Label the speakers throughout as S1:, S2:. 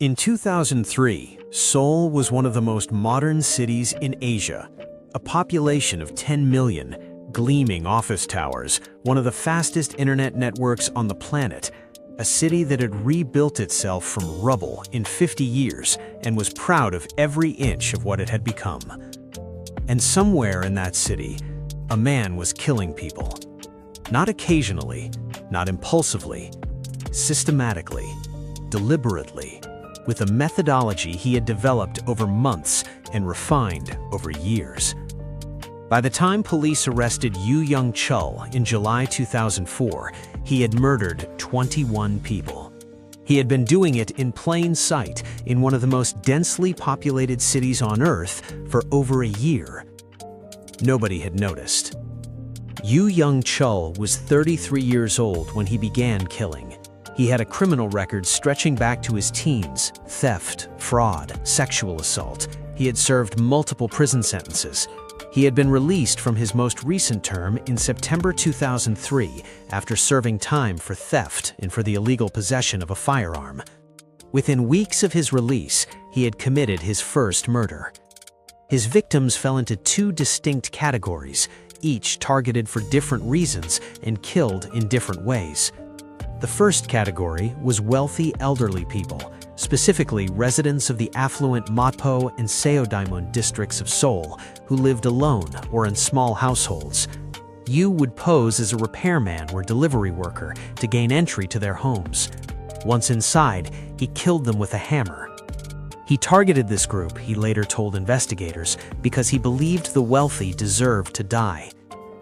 S1: In 2003, Seoul was one of the most modern cities in Asia. A population of 10 million, gleaming office towers, one of the fastest internet networks on the planet, a city that had rebuilt itself from rubble in 50 years and was proud of every inch of what it had become. And somewhere in that city, a man was killing people. Not occasionally, not impulsively, systematically, deliberately, with a methodology he had developed over months and refined over years. By the time police arrested young-chul in July 2004, he had murdered 21 people. He had been doing it in plain sight in one of the most densely populated cities on Earth for over a year. Nobody had noticed. Young-chul was 33 years old when he began killing. He had a criminal record stretching back to his teens: theft, fraud, sexual assault. He had served multiple prison sentences. He had been released from his most recent term in September 2003 after serving time for theft and for the illegal possession of a firearm. Within weeks of his release, he had committed his first murder. His victims fell into two distinct categories, each targeted for different reasons and killed in different ways. The first category was wealthy elderly people, specifically residents of the affluent Mapo and Seoul districts of Seoul, who lived alone or in small households. Yu would pose as a repairman or delivery worker to gain entry to their homes. Once inside, he killed them with a hammer. He targeted this group, he later told investigators, because he believed the wealthy deserved to die.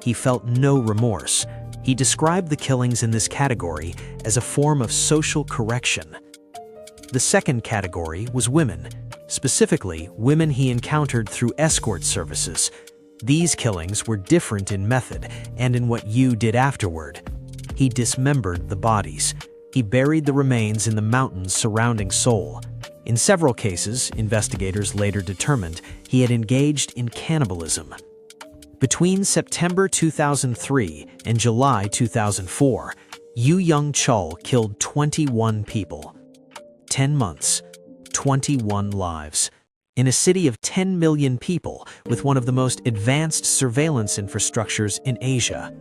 S1: He felt no remorse. He described the killings in this category as a form of social correction. The second category was women, specifically women he encountered through escort services. These killings were different in method and in what Yu did afterward. He dismembered the bodies. He buried the remains in the mountains surrounding Seoul. In several cases, investigators later determined he had engaged in cannibalism. Between September 2003 and July 2004, young-chul killed 21 people. 10 months, 21 lives. In a city of 10 million people with one of the most advanced surveillance infrastructures in Asia.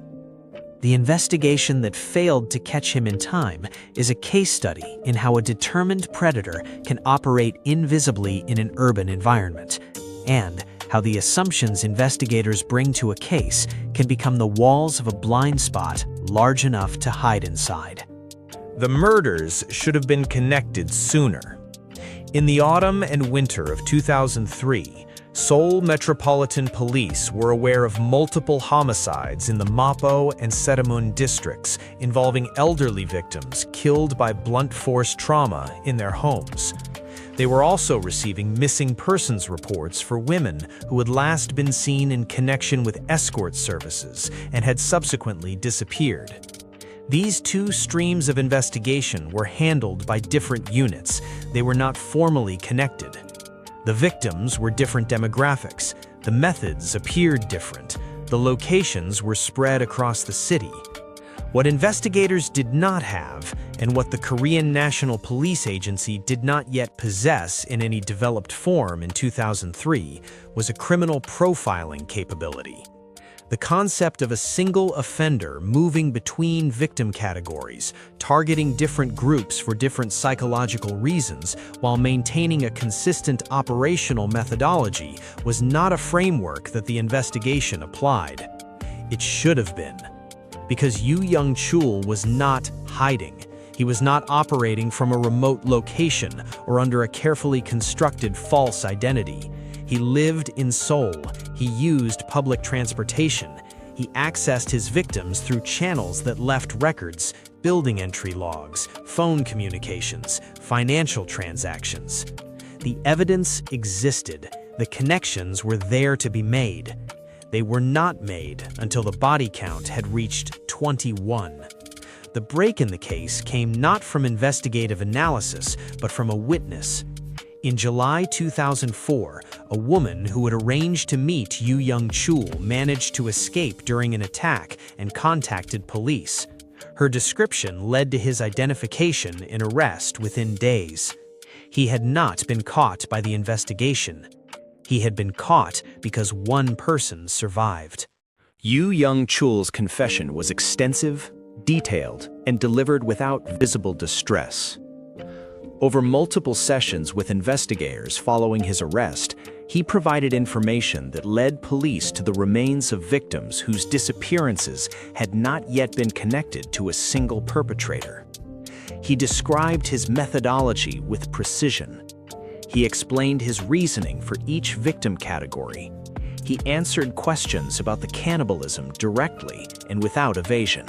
S1: The investigation that failed to catch him in time is a case study in how a determined predator can operate invisibly in an urban environment, and how the assumptions investigators bring to a case can become the walls of a blind spot large enough to hide inside.
S2: The murders should have been connected sooner. In the autumn and winter of 2003, Seoul Metropolitan Police were aware of multiple homicides in the Mapo and Seoul districts involving elderly victims killed by blunt force trauma in their homes. They were also receiving missing persons reports for women who had last been seen in connection with escort services and had subsequently disappeared. These two streams of investigation were handled by different units. They were not formally connected. The victims were different demographics. The methods appeared different. The locations were spread across the city. What investigators did not have, and what the Korean National Police Agency did not yet possess in any developed form in 2003, was a criminal profiling capability. The concept of a single offender moving between victim categories, targeting different groups for different psychological reasons while maintaining a consistent operational methodology, was not a framework that the investigation applied. It should have been. Because young-chul was not hiding. He was not operating from a remote location or under a carefully constructed false identity. He lived in Seoul. He used public transportation. He accessed his victims through channels that left records, building entry logs, phone communications, financial transactions. The evidence existed. The connections were there to be made. They were not made until the body count had reached 21. The break in the case came not from investigative analysis, but from a witness. In July 2004, a woman who had arranged to meet young-chul managed to escape during an attack and contacted police. Her description led to his identification and arrest within days.
S1: He had not been caught by the investigation. He had been caught because one person survived.
S3: Young-chul's confession was extensive, detailed, and delivered without visible distress. Over multiple sessions with investigators following his arrest, he provided information that led police to the remains of victims whose disappearances had not yet been connected to a single perpetrator. He described his methodology with precision. He explained his reasoning for each victim category. He answered questions about the cannibalism directly and without evasion.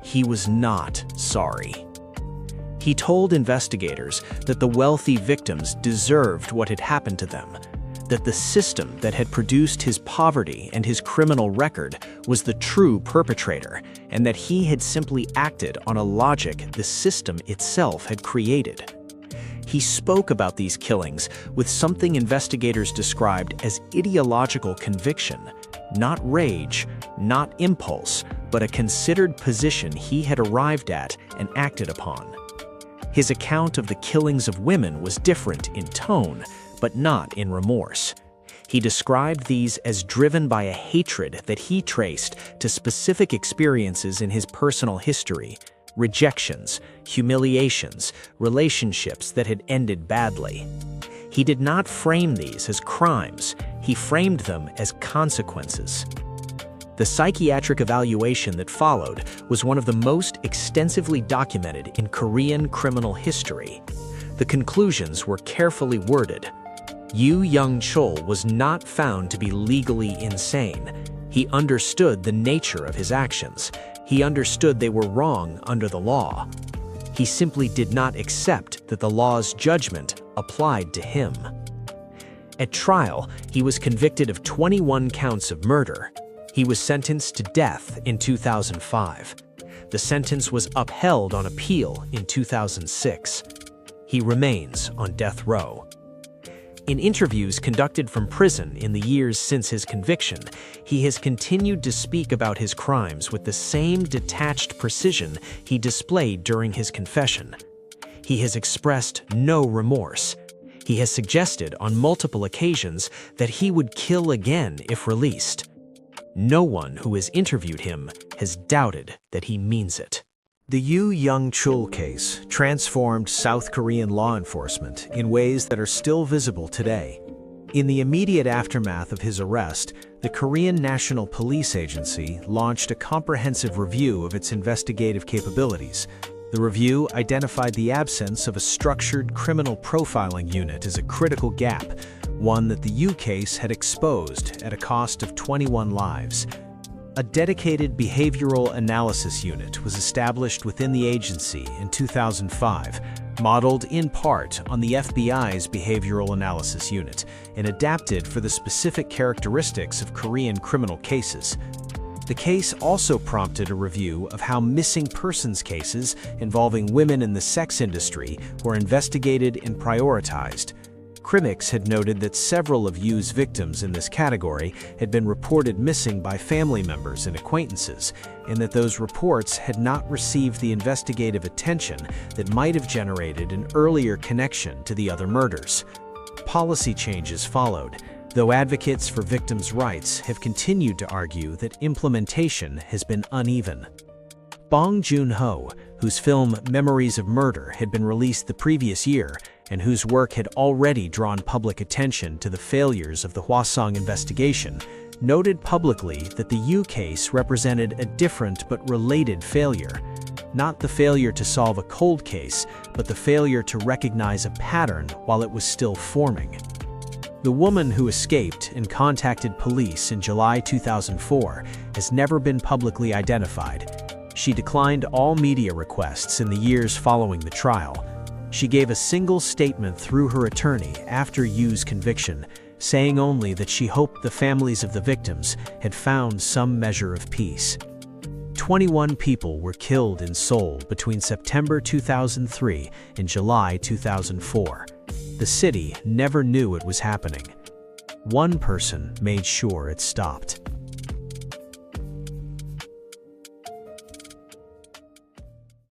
S3: He was not sorry. He told investigators that the wealthy victims deserved what had happened to them, that the system that had produced his poverty and his criminal record was the true perpetrator, and that he had simply acted on a logic the system itself had created. He spoke about these killings with something investigators described as ideological conviction, not rage, not impulse, but a considered position he had arrived at and acted upon. His account of the killings of women was different in tone, but not in remorse. He described these as driven by a hatred that he traced to specific experiences in his personal history, rejections, humiliations, relationships that had ended badly. He did not frame these as crimes, he framed them as consequences. The psychiatric evaluation that followed was one of the most extensively documented in Korean criminal history. The conclusions were carefully worded. Young-chul was not found to be legally insane. He understood the nature of his actions. He understood they were wrong under the law. He simply did not accept that the law's judgment applied to him. At trial, he was convicted of 21 counts of murder. He was sentenced to death in 2005. The sentence was upheld on appeal in 2006. He remains on death row. In interviews conducted from prison in the years since his conviction, he has continued to speak about his crimes with the same detached precision he displayed during his confession. He has expressed no remorse. He has suggested on multiple occasions that he would kill again if released. No one who has interviewed him has doubted that he means it.
S2: The Young-chul case transformed South Korean law enforcement in ways that are still visible today. In the immediate aftermath of his arrest, the Korean National Police Agency launched a comprehensive review of its investigative capabilities. The review identified the absence of a structured criminal profiling unit as a critical gap, one that the case had exposed at a cost of 21 lives. A dedicated behavioral analysis unit was established within the agency in 2005, modeled in part on the FBI's behavioral analysis unit, and adapted for the specific characteristics of Korean criminal cases. The case also prompted a review of how missing persons cases involving women in the sex industry were investigated and prioritized. Critics had noted that several of Yu's victims in this category had been reported missing by family members and acquaintances, and that those reports had not received the investigative attention that might have generated an earlier connection to the other murders. Policy changes followed, though advocates for victims' rights have continued to argue that implementation has been uneven. Bong Joon-ho, whose film Memories of Murder had been released the previous year, and whose work had already drawn public attention to the failures of the Hwasong investigation, noted publicly that the case represented a different but related failure. Not the failure to solve a cold case, but the failure to recognize a pattern while it was still forming. The woman who escaped and contacted police in July 2004 has never been publicly identified. She declined all media requests in the years following the trial. She gave a single statement through her attorney after Yu's conviction, saying only that she hoped the families of the victims had found some measure of peace. 21 people were killed in Seoul between September 2003 and July 2004. The city never knew it was happening. One person made sure it stopped.